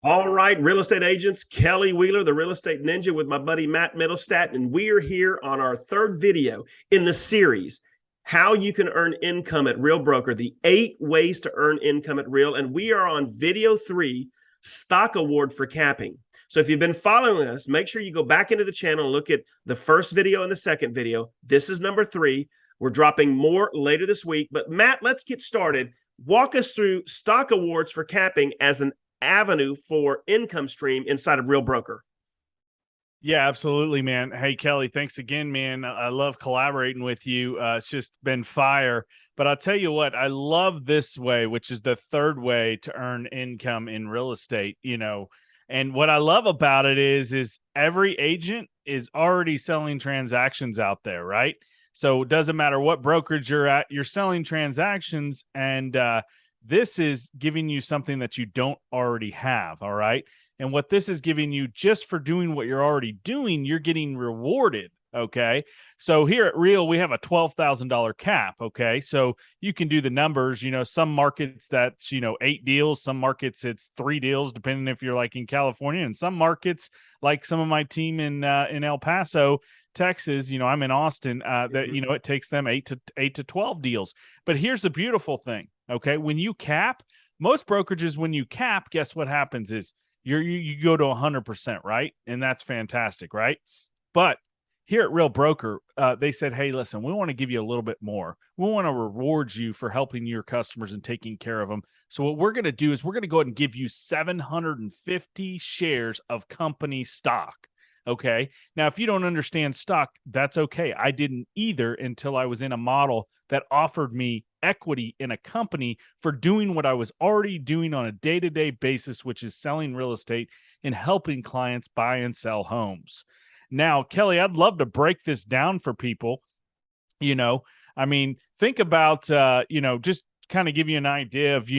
All right, real estate agents, Kelly Wheeler, the real estate ninja with my buddy Matt Middlestat, and we're here on our third video in the series, how you can earn income at Real Broker, the 8 ways to earn income at Real, and we are on video 3, stock award for capping. So if you've been following us, make sure you go back into the channel and look at the first video and the second video. This is number 3. We're dropping more later this week, but Matt, let's get started. Walk us through stock awards for capping as an avenue for income stream inside of Real Broker. Yeah, absolutely, man. Hey, Kelly, thanks again, man. I love collaborating with you. It's just been fire. But I'll tell you what, I love this way, which is the third way to earn income in real estate, And what I love about it is every agent is already selling transactions out there, right? So it doesn't matter what brokerage you're at, you're selling transactions, and this is giving you something that you don't already have, all right? And what this is giving you, just for doing what you're already doing, you're getting rewarded, okay? So here at Real, we have a $12,000 cap, okay? So you can do the numbers, some markets that's, 8 deals, some markets it's 3 deals, depending if you're like in California, and some markets, like some of my team in El Paso, Texas, I'm in Austin, that, it takes them 8 to 12 deals. But here's the beautiful thing, okay? When you cap, most brokerages, when you cap, guess what happens is you go to 100%, right? And that's fantastic, right? But here at Real Broker, they said, hey, listen, we want to give you a little bit more. We want to reward you for helping your customers and taking care of them. So what we're going to do is we're going to go ahead and give you 750 shares of company stock. Okay. Now, if you don't understand stock, that's okay. I didn't either until I was in a model that offered me equity in a company for doing what I was already doing on a day-to-day basis, which is selling real estate and helping clients buy and sell homes. Now, Kelly, I'd love to break this down for people. Think about, just kind of give you an idea of,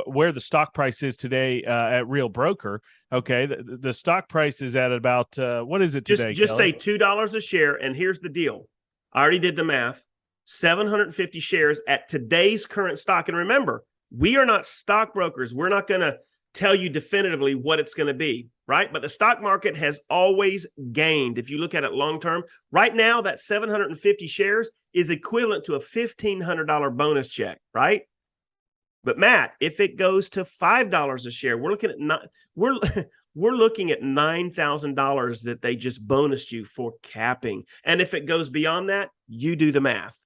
where the stock price is today at Real Broker. Okay. The stock price is at about, what is it today? Just say $2 a share. And here's the deal. I already did the math. 750 shares at today's current stock. And remember, we are not stockbrokers. We're not going to tell you definitively what it's going to be, right? But the stock market has always gained. If you look at it long term, right now, that 750 shares is equivalent to a $1,500 bonus check, right? But Matt, if it goes to $5 a share, we're looking at $9,000 that they just bonused you for capping. And if it goes beyond that, you do the math.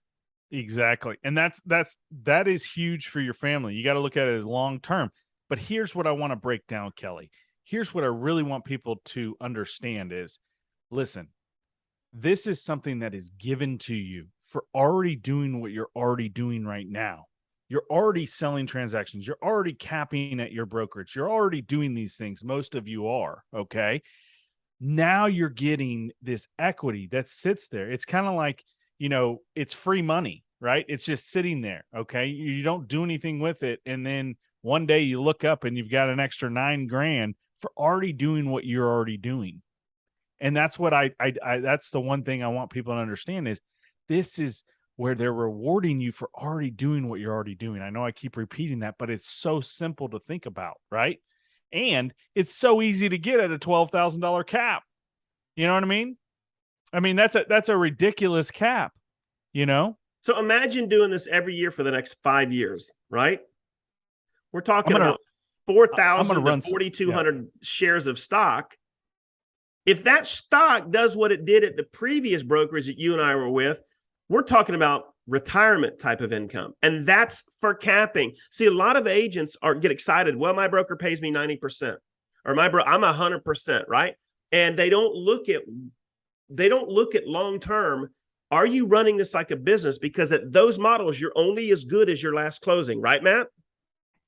Exactly. And that is huge for your family. You got to look at it as long term. But here's what I want to break down, Kelly. Here's what I really want people to understand is, listen, this is something that is given to you for already doing what you're already doing right now. You're already selling transactions. You're already capping at your brokerage. You're already doing these things. Most of you are, okay? Now you're getting this equity that sits there. It's kind of like, it's free money, right? It's just sitting there, okay? You don't do anything with it. And then one day you look up and you've got an extra $9,000 for already doing what you're already doing. And that's what that's the one thing I want people to understand is this is where they're rewarding you for already doing what you're already doing. I know I keep repeating that, but it's so simple to think about, right? And it's so easy to get at a $12,000 cap. You know what I mean? That's a ridiculous cap, So imagine doing this every year for the next 5 years, right? We're talking about 4,000 to 4,200 shares of stock. If that stock does what it did at the previous brokerage that you and I were with, we're talking about retirement type of income. And that's for capping. See, a lot of agents get excited. Well, my broker pays me 90%, or I'm 100%, right? And they don't look at long term. Are you running this like a business? Because at those models, you're only as good as your last closing, right, Matt?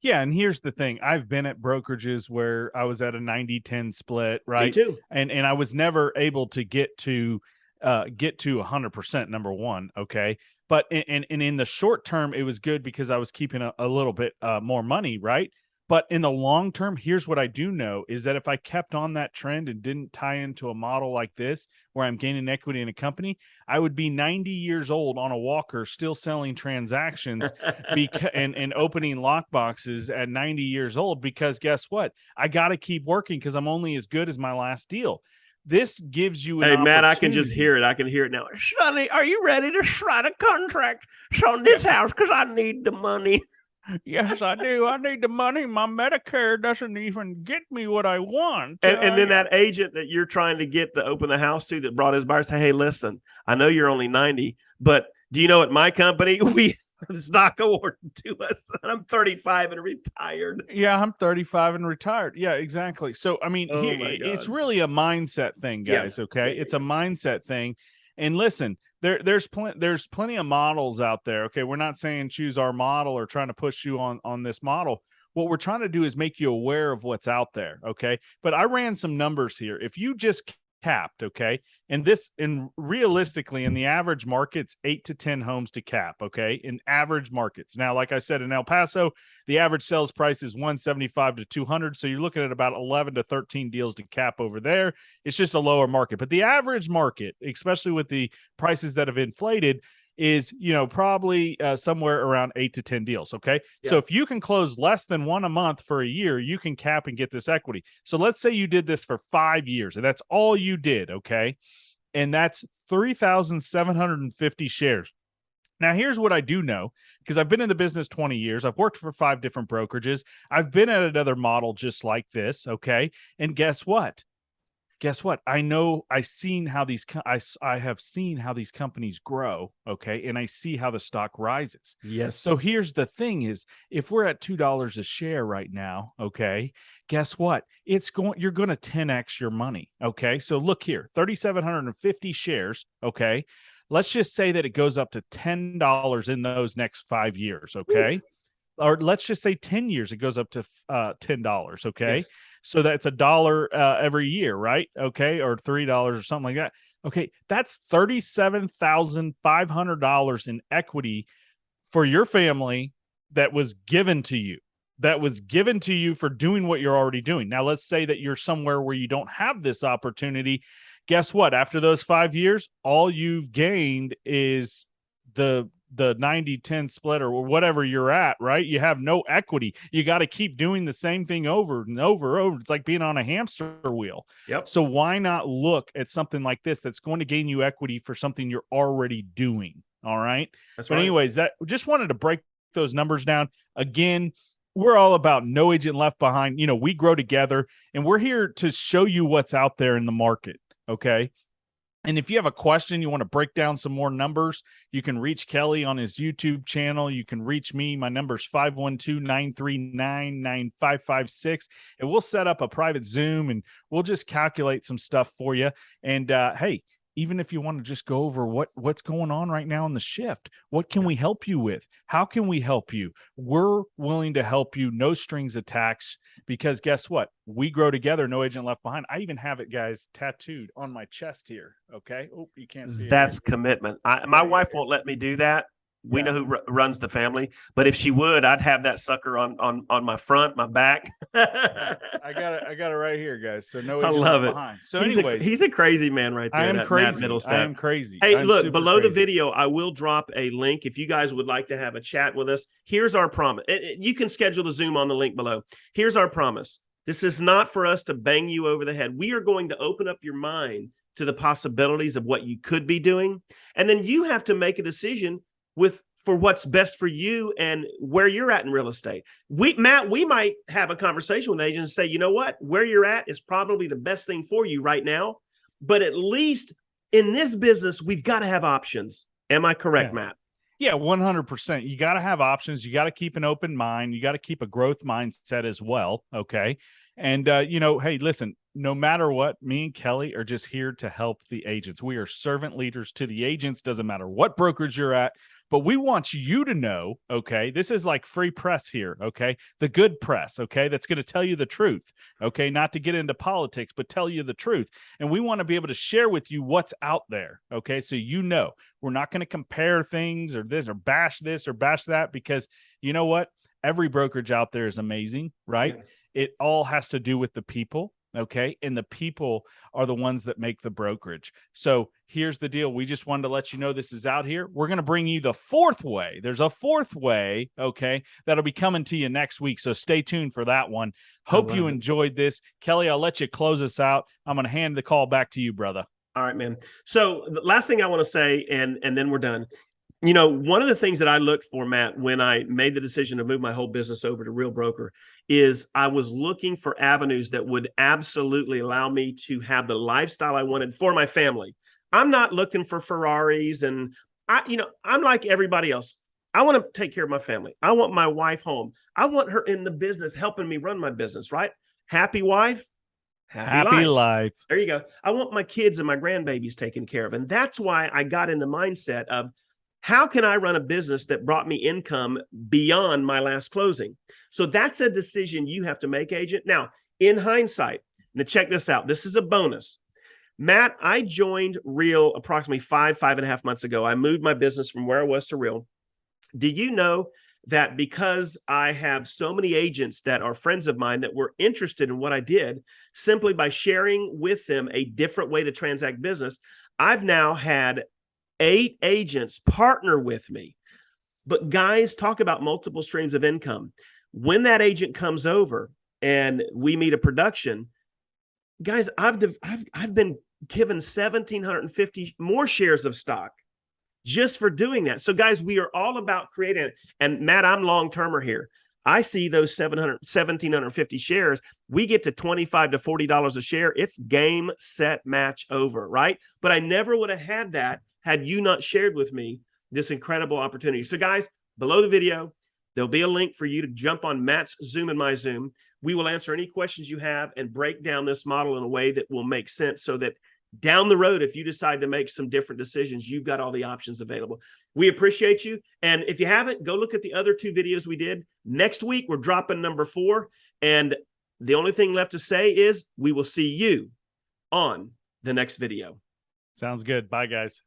Yeah, and here's the thing. I've been at brokerages where I was at a 90-10 split, right? Me too. And I was never able to get to 100%, number one, okay? But in the short term, it was good because I was keeping a little bit more money, right? But in the long term, here's what I do know is that if I kept on that trend and didn't tie into a model like this, where I'm gaining equity in a company, I would be 90 years old on a walker, still selling transactions and opening lock boxes at 90 years old, because guess what? I got to keep working because I'm only as good as my last deal. This gives you an Hey, Matt, opportunity. I can just hear it. I can hear it now. Sonny, are you ready to sign a contract on this house? Because I need the money. Yes, I do. I need the money. My Medicare doesn't even get me what I want. And then that agent that you're trying to get to open the house to that brought his buyer say, hey, listen, I know you're only 90, but do you know at my company, we stock awarded to us. I'm 35 and retired. Yeah, I'm 35 and retired. Yeah, exactly. So, I mean, it's really a mindset thing, guys. Okay. It's a mindset thing. And listen, there's plenty of models out there. Okay. We're not saying choose our model or trying to push you on this model. What we're trying to do is make you aware of what's out there. Okay. But I ran some numbers here. If you just capped, okay, and realistically in the average markets, 8 to 10 homes to cap, okay, in average markets. Now, like I said, in El Paso, the average sales price is 175 to 200, so you're looking at about 11 to 13 deals to cap over there. It's just a lower market, but the average market, especially with the prices that have inflated, is, probably somewhere around 8 to 10 deals. Okay. Yeah. So if you can close less than one a month for a year, you can cap and get this equity. So let's say you did this for 5 years and that's all you did. Okay. And that's 3,750 shares. Now, here's what I do know, because I've been in the business 20 years. I've worked for 5 different brokerages. I've been at another model just like this. Okay. And guess what? I know I have seen how these companies grow. Okay. And I see how the stock rises. Yes. So here's the thing is, if we're at $2 a share right now, okay, guess what? You're going to 10x your money. Okay. So look here, 3,750 shares. Okay. Let's just say that it goes up to $10 in those next 5 years. Okay. Ooh. Or let's just say 10 years, it goes up to $10. Okay. Yes. So that's $1 every year, right? Okay. Or $3 or something like that. Okay. That's $37,500 in equity for your family that was given to you. For doing what you're already doing. Now, let's say that you're somewhere where you don't have this opportunity. Guess what? After those 5 years, all you've gained is the 90-10 split or whatever you're at, right? You have no equity. You got to keep doing the same thing over and over and over. It's like being on a hamster wheel. Yep. So why not look at something like this that's going to gain you equity for something you're already doing? All right. That's right. But anyways, that just wanted to break those numbers down. Again, we're all about no agent left behind. We grow together and we're here to show you what's out there in the market. Okay. And if you have a question, you want to break down some more numbers, you can reach Kelly on his YouTube channel. You can reach me. My number is 512-939-9556. And we'll set up a private Zoom and we'll just calculate some stuff for you. And hey, even if you want to just go over what's going on right now in the shift, what can we help you with? How can we help you? We're willing to help you. No strings attached, because guess what? We grow together. No agent left behind. I even have it, guys, tattooed on my chest here. Okay. Oh, you can't see it. That's commitment. My wife won't let me do that. We know who runs the family, but if she would, I'd have that sucker on my front, my back. I got it right here, guys. So no, I love it. Behind. So anyways, he's a crazy man right there. I am crazy. Hey, look, below the video, I will drop a link if you guys would like to have a chat with us. Here's our promise. You can schedule the Zoom on the link below. Here's our promise. This is not for us to bang you over the head. We are going to open up your mind to the possibilities of what you could be doing, and then you have to make a decision for what's best for you and where you're at in real estate. Matt, we might have a conversation with agents and say, you know what, where you're at is probably the best thing for you right now. But at least in this business, we've got to have options. Am I correct, Matt? Yeah, 100%. You got to have options. You got to keep an open mind. You got to keep a growth mindset as well. Okay. And, hey, listen, no matter what, me and Kelly are just here to help the agents. We are servant leaders to the agents. Doesn't matter what brokerage you're at. But we want you to know, okay, this is like free press here, okay? The good press, okay, that's going to tell you the truth, okay? Not to get into politics, but tell you the truth. And we want to be able to share with you what's out there, okay? So we're not going to compare things or bash this or bash that, because you know what? every brokerage out there is amazing, right? Yeah. It all has to do with the people. Okay. And the people are the ones that make the brokerage. So here's the deal. We just wanted to let you know this is out here. We're going to bring you the fourth way. There's a fourth way. Okay. That'll be coming to you next week. So stay tuned for that one. Hope you enjoyed this. Kelly, I'll let you close us out. I'm going to hand the call back to you, brother. All right, man. So the last thing I want to say, and then we're done. You know, one of the things that I looked for, Matt, when I made the decision to move my whole business over to Real Broker is I was looking for avenues that would absolutely allow me to have the lifestyle I wanted for my family. I'm not looking for Ferraris, and I'm like everybody else. I want to take care of my family. I want my wife home. I want her in the business helping me run my business, right? Happy wife, happy life. There you go. I want my kids and my grandbabies taken care of. And that's why I got in the mindset of, how can I run a business that brought me income beyond my last closing? So that's a decision you have to make, agent. Now, in hindsight, now check this out. This is a bonus. Matt, I joined Real approximately 5.5 months ago. I moved my business from where I was to Real. Do you know that because I have so many agents that are friends of mine that were interested in what I did, simply by sharing with them a different way to transact business, I've now had 8 agents partner with me. But guys, talk about multiple streams of income. When that agent comes over and we meet a production, guys, I've been given 1,750 more shares of stock just for doing that. So guys, we are all about creating it. And Matt, I'm long-termer here. I see those 1,750 shares. We get to $25 to $40 a share. It's game, set, match, over, right? But I never would have had that had you not shared with me this incredible opportunity. So guys, below the video, there'll be a link for you to jump on Matt's Zoom and my Zoom. We will answer any questions you have and break down this model in a way that will make sense so that down the road, if you decide to make some different decisions, you've got all the options available. We appreciate you. And if you haven't, go look at the other 2 videos we did. Next week, we're dropping number 4. And the only thing left to say is we will see you on the next video. Sounds good. Bye, guys.